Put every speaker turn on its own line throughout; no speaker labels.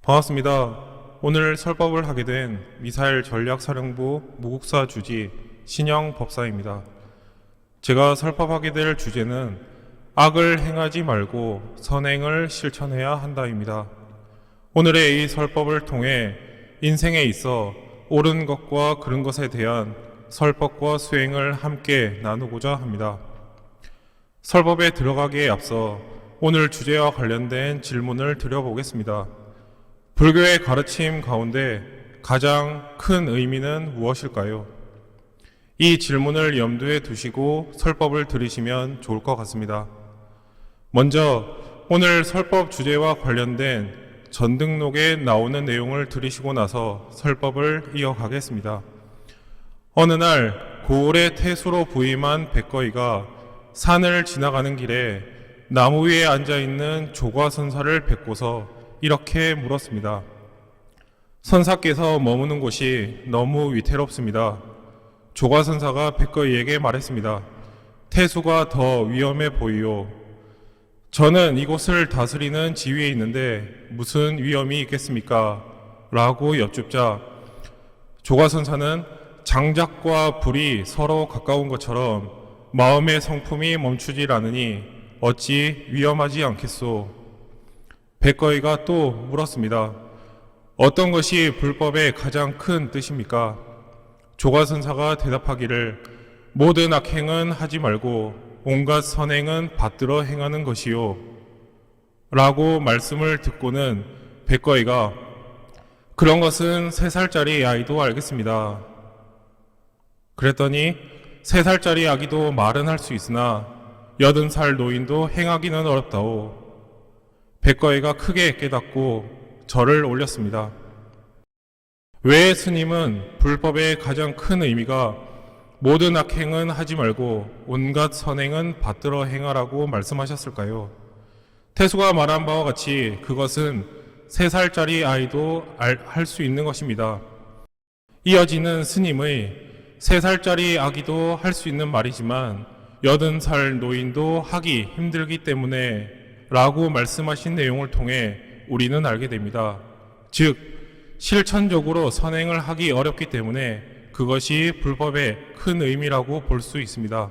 반갑습니다. 오늘 설법을 하게 된 미사일 전략사령부 무국사 주지 신영 법사입니다. 제가 설법하게 될 주제는 악을 행하지 말고 선행을 실천해야 한다입니다. 오늘의 이 설법을 통해 인생에 있어 옳은 것과 그른 것에 대한 설법과 수행을 함께 나누고자 합니다. 설법에 들어가기에 앞서 오늘 주제와 관련된 질문을 드려보겠습니다. 불교의 가르침 가운데 가장 큰 의미는 무엇일까요? 이 질문을 염두에 두시고 설법을 들으시면 좋을 것 같습니다. 먼저 오늘 설법 주제와 관련된 전등록에 나오는 내용을 들으시고 나서 설법을 이어가겠습니다. 어느 날 고을의 태수로 부임한 백거이가 산을 지나가는 길에 나무 위에 앉아있는 조과선사를 뵙고서 이렇게 물었습니다. 선사께서 머무는 곳이 너무 위태롭습니다. 조과선사가 백거이에게 말했습니다. 태수가 더 위험해 보이요. 저는 이곳을 다스리는 지위에 있는데 무슨 위험이 있겠습니까? 라고 여쭙자 조과선사는 장작과 불이 서로 가까운 것처럼 마음의 성품이 멈추질 않으니 어찌 위험하지 않겠소? 백거이가 또 물었습니다. 어떤 것이 불법의 가장 큰 뜻입니까? 조과선사가 대답하기를 모든 악행은 하지 말고 온갖 선행은 받들어 행하는 것이요. 라고 말씀을 듣고는 백거이가 그런 것은 3살짜리 아이도 알겠습니다. 그랬더니 3살짜리 아기도 말은 할 수 있으나 80살 노인도 행하기는 어렵다오. 백거이가 크게 깨닫고 절을 올렸습니다. 왜 스님은 불법의 가장 큰 의미가 모든 악행은 하지 말고 온갖 선행은 받들어 행하라고 말씀하셨을까요? 태수가 말한 바와 같이 그것은 3살짜리 아이도 할 수 있는 것입니다. 이어지는 스님의 3살짜리 아기도 할 수 있는 말이지만 80살 노인도 하기 힘들기 때문에 라고 말씀하신 내용을 통해 우리는 알게 됩니다. 즉, 실천적으로 선행을 하기 어렵기 때문에 그것이 불법의 큰 의미라고 볼 수 있습니다.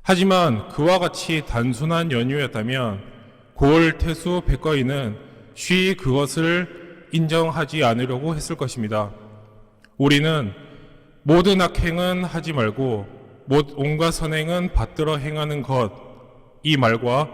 하지만 그와 같이 단순한 연유였다면 고을 태수 백거이는 쉬이 그것을 인정하지 않으려고 했을 것입니다. 우리는 모든 악행은 하지 말고 온갖 선행은 받들어 행하는 것, 이 말과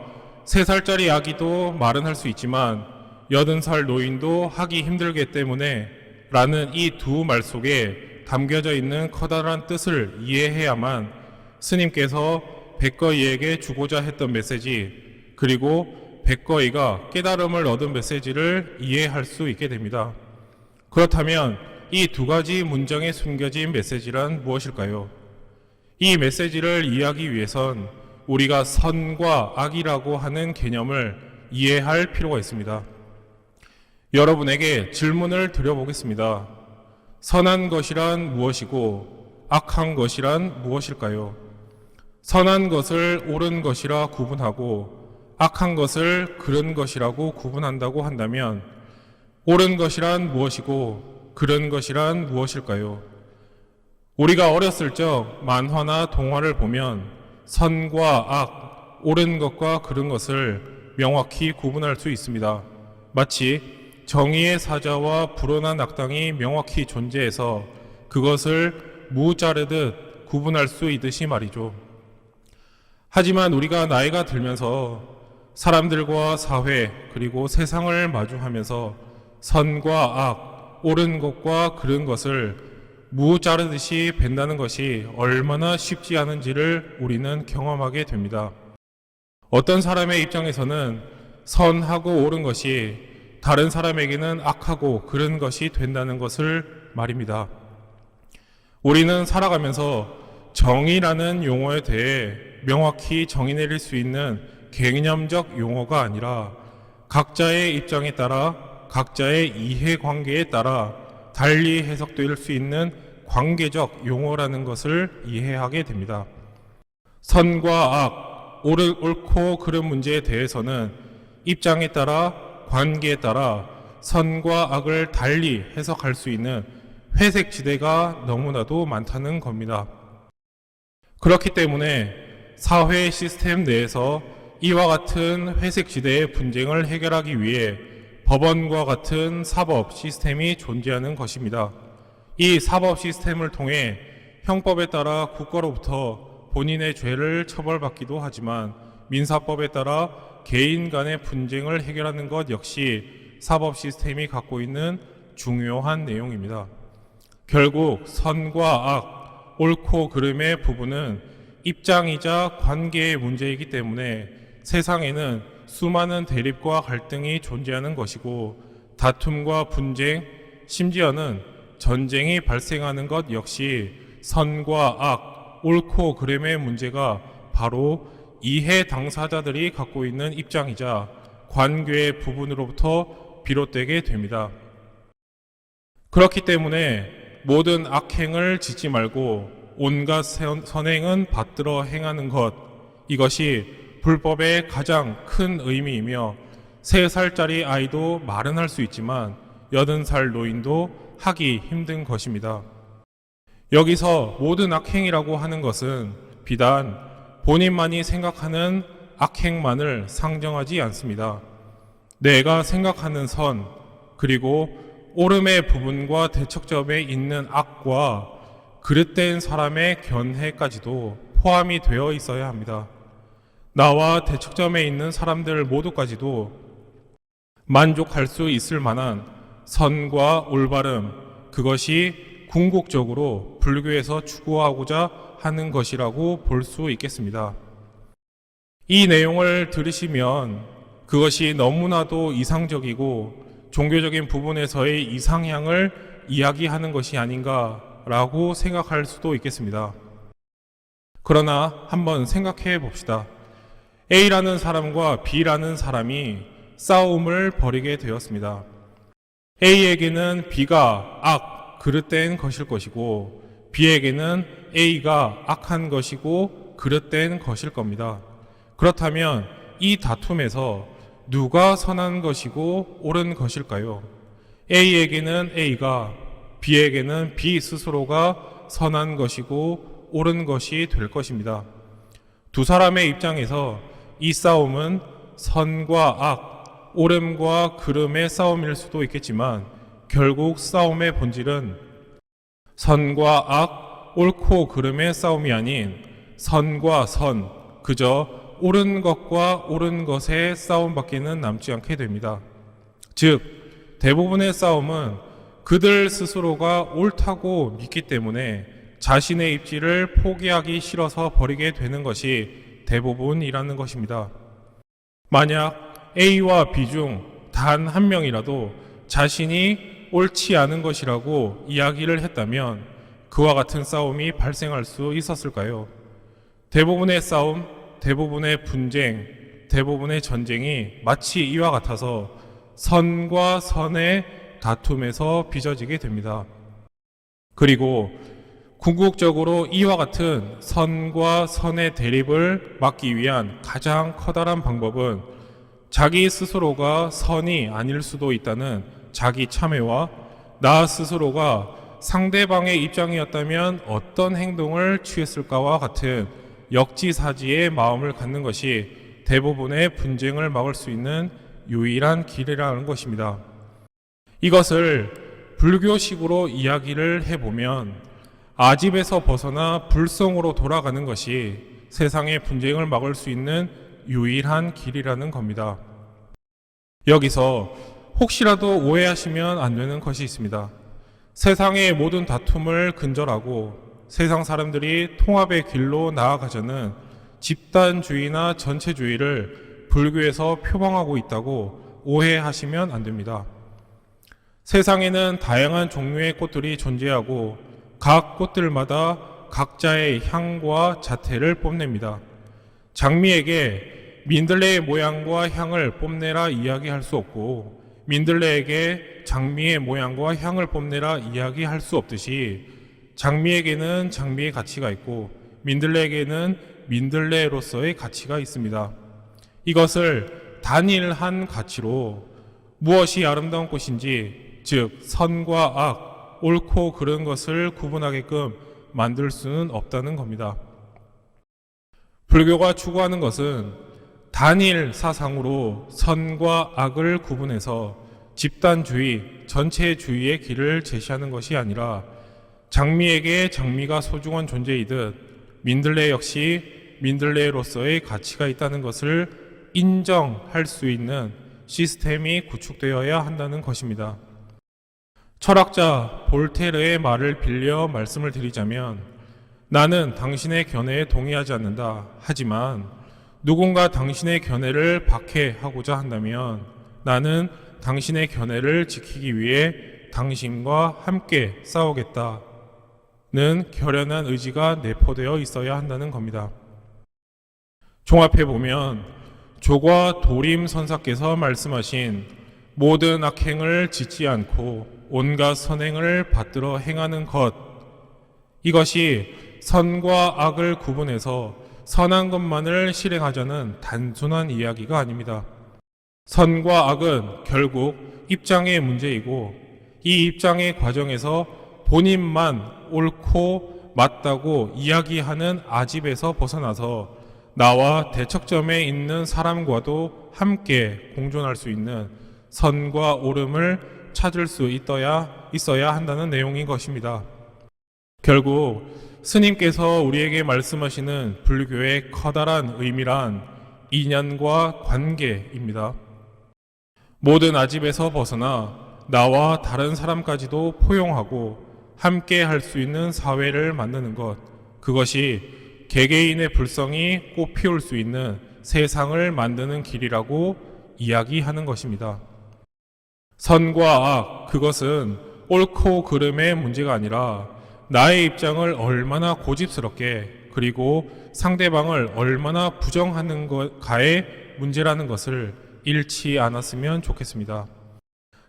3살짜리 아기도 말은 할 수 있지만 80살 노인도 하기 힘들기 때문에 라는 이 두 말 속에 담겨져 있는 커다란 뜻을 이해해야만 스님께서 백거이에게 주고자 했던 메시지, 그리고 백거이가 깨달음을 얻은 메시지를 이해할 수 있게 됩니다. 그렇다면 이 두 가지 문장에 숨겨진 메시지란 무엇일까요? 이 메시지를 이해하기 위해선 우리가 선과 악이라고 하는 개념을 이해할 필요가 있습니다. 여러분에게 질문을 드려보겠습니다. 선한 것이란 무엇이고 악한 것이란 무엇일까요? 선한 것을 옳은 것이라 구분하고 악한 것을 그른 것이라고 구분한다고 한다면 옳은 것이란 무엇이고 그른 것이란 무엇일까요? 우리가 어렸을 적 만화나 동화를 보면 선과 악, 옳은 것과 그른 것을 명확히 구분할 수 있습니다. 마치 정의의 사자와 불온한 악당이 명확히 존재해서 그것을 무자르듯 구분할 수 있듯이 말이죠. 하지만 우리가 나이가 들면서 사람들과 사회 그리고 세상을 마주하면서 선과 악, 옳은 것과 그른 것을 무 자르듯이 벤다는 것이 얼마나 쉽지 않은지를 우리는 경험하게 됩니다. 어떤 사람의 입장에서는 선하고 옳은 것이 다른 사람에게는 악하고 그른 것이 된다는 것을 말입니다. 우리는 살아가면서 정의라는 용어에 대해 명확히 정의 내릴 수 있는 개념적 용어가 아니라 각자의 입장에 따라 각자의 이해관계에 따라 달리 해석될 수 있는 관계적 용어라는 것을 이해하게 됩니다. 선과 악, 옳고 그른 문제에 대해서는 입장에 따라 관계에 따라 선과 악을 달리 해석할 수 있는 회색 지대가 너무나도 많다는 겁니다. 그렇기 때문에 사회 시스템 내에서 이와 같은 회색 지대의 분쟁을 해결하기 위해 법원과 같은 사법 시스템이 존재하는 것입니다. 이 사법 시스템을 통해 형법에 따라 국가로부터 본인의 죄를 처벌받기도 하지만 민사법에 따라 개인 간의 분쟁을 해결하는 것 역시 사법 시스템이 갖고 있는 중요한 내용입니다. 결국 선과 악, 옳고 그름의 부분은 입장이자 관계의 문제이기 때문에 세상에는 수많은 대립과 갈등이 존재하는 것이고 다툼과 분쟁, 심지어는 전쟁이 발생하는 것 역시 선과 악, 옳고 그름의 문제가 바로 이해 당사자들이 갖고 있는 입장이자 관계의 부분으로부터 비롯되게 됩니다. 그렇기 때문에 모든 악행을 짓지 말고 온갖 선행은 받들어 행하는 것, 이것이 불법의 가장 큰 의미이며 3살짜리 아이도 말은 할 수 있지만 80살 노인도 하기 힘든 것입니다. 여기서 모든 악행이라고 하는 것은 비단 본인만이 생각하는 악행만을 상정하지 않습니다. 내가 생각하는 선, 그리고 옳음의 부분과 대척점에 있는 악과 그릇된 사람의 견해까지도 포함이 되어 있어야 합니다. 나와 대척점에 있는 사람들 모두까지도 만족할 수 있을 만한 선과 올바름, 그것이 궁극적으로 불교에서 추구하고자 하는 것이라고 볼 수 있겠습니다. 이 내용을 들으시면 그것이 너무나도 이상적이고 종교적인 부분에서의 이상향을 이야기하는 것이 아닌가라고 생각할 수도 있겠습니다. 그러나 한번 생각해 봅시다. A라는 사람과 B라는 사람이 싸움을 벌이게 되었습니다. A에게는 B가 악, 그릇된 것일 것이고 B에게는 A가 악한 것이고 그릇된 것일 겁니다. 그렇다면 이 다툼에서 누가 선한 것이고 옳은 것일까요? A에게는 A가, B에게는 B 스스로가 선한 것이고 옳은 것이 될 것입니다. 두 사람의 입장에서 이 싸움은 선과 악, 옳음과 그름의 싸움일 수도 있겠지만 결국 싸움의 본질은 선과 악, 옳고 그름의 싸움이 아닌 선과 선, 그저 옳은 것과 옳은 것의 싸움밖에는 남지 않게 됩니다. 즉, 대부분의 싸움은 그들 스스로가 옳다고 믿기 때문에 자신의 입지를 포기하기 싫어서 벌이게 되는 것이 대부분이라는 것입니다. 만약 A와 B 중 단 한 명이라도 자신이 옳지 않은 것이라고 이야기를 했다면 그와 같은 싸움이 발생할 수 있었을까요? 대부분의 싸움, 대부분의 분쟁, 대부분의 전쟁이 마치 이와 같아서 선과 선의 다툼에서 빚어지게 됩니다. 그리고 궁극적으로 이와 같은 선과 선의 대립을 막기 위한 가장 커다란 방법은 자기 스스로가 선이 아닐 수도 있다는 자기 참회와 나 스스로가 상대방의 입장이었다면 어떤 행동을 취했을까와 같은 역지사지의 마음을 갖는 것이 대부분의 분쟁을 막을 수 있는 유일한 길이라는 것입니다. 이것을 불교식으로 이야기를 해보면 아집에서 벗어나 불성으로 돌아가는 것이 세상의 분쟁을 막을 수 있는 유일한 길이라는 겁니다. 여기서 혹시라도 오해하시면 안 되는 것이 있습니다. 세상의 모든 다툼을 근절하고 세상 사람들이 통합의 길로 나아가자는 집단주의나 전체주의를 불교에서 표방하고 있다고 오해하시면 안 됩니다. 세상에는 다양한 종류의 꽃들이 존재하고 각 꽃들마다 각자의 향과 자태를 뽐냅니다. 장미에게 민들레의 모양과 향을 뽐내라 이야기할 수 없고 민들레에게 장미의 모양과 향을 뽐내라 이야기할 수 없듯이 장미에게는 장미의 가치가 있고 민들레에게는 민들레로서의 가치가 있습니다. 이것을 단일한 가치로 무엇이 아름다운 꽃인지, 즉 선과 악, 옳고 그른 것을 구분하게끔 만들 수는 없다는 겁니다. 불교가 추구하는 것은 단일 사상으로 선과 악을 구분해서 집단주의, 전체주의의 길을 제시하는 것이 아니라 장미에게 장미가 소중한 존재이듯 민들레 역시 민들레로서의 가치가 있다는 것을 인정할 수 있는 시스템이 구축되어야 한다는 것입니다. 철학자 볼테르의 말을 빌려 말씀을 드리자면, 나는 당신의 견해에 동의하지 않는다. 하지만 누군가 당신의 견해를 박해하고자 한다면 나는 당신의 견해를 지키기 위해 당신과 함께 싸우겠다는 결연한 의지가 내포되어 있어야 한다는 겁니다. 종합해 보면 조과 도림 선사께서 말씀하신 모든 악행을 짓지 않고 온갖 선행을 받들어 행하는 것, 이것이 선과 악을 구분해서 선한 것만을 실행하자는 단순한 이야기가 아닙니다. 선과 악은 결국 입장의 문제이고, 이 입장의 과정에서 본인만 옳고 맞다고 이야기하는 아집에서 벗어나서 나와 대척점에 있는 사람과도 함께 공존할 수 있는 선과 옳음을 찾을 수 있어야 한다는 내용인 것입니다. 결국 스님께서 우리에게 말씀하시는 불교의 커다란 의미란 인연과 관계입니다. 모든 아집에서 벗어나 나와 다른 사람까지도 포용하고 함께 할 수 있는 사회를 만드는 것, 그것이 개개인의 불성이 꽃피울 수 있는 세상을 만드는 길이라고 이야기하는 것입니다. 선과 악, 그것은 옳고 그름의 문제가 아니라 나의 입장을 얼마나 고집스럽게, 그리고 상대방을 얼마나 부정하는가의 문제라는 것을 잃지 않았으면 좋겠습니다.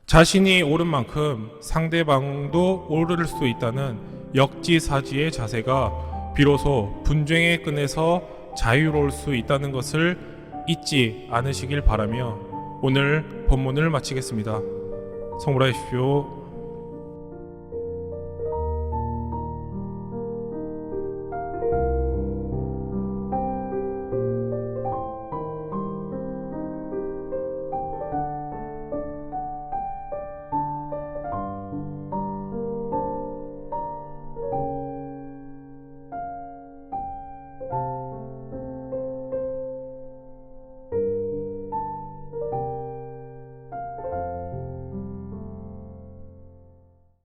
자신이 옳은 만큼 상대방도 옳을 수 있다는 역지사지의 자세가 비로소 분쟁의 끈에서 자유로울 수 있다는 것을 잊지 않으시길 바라며 오늘 본문을 마치겠습니다. 성불하십시오.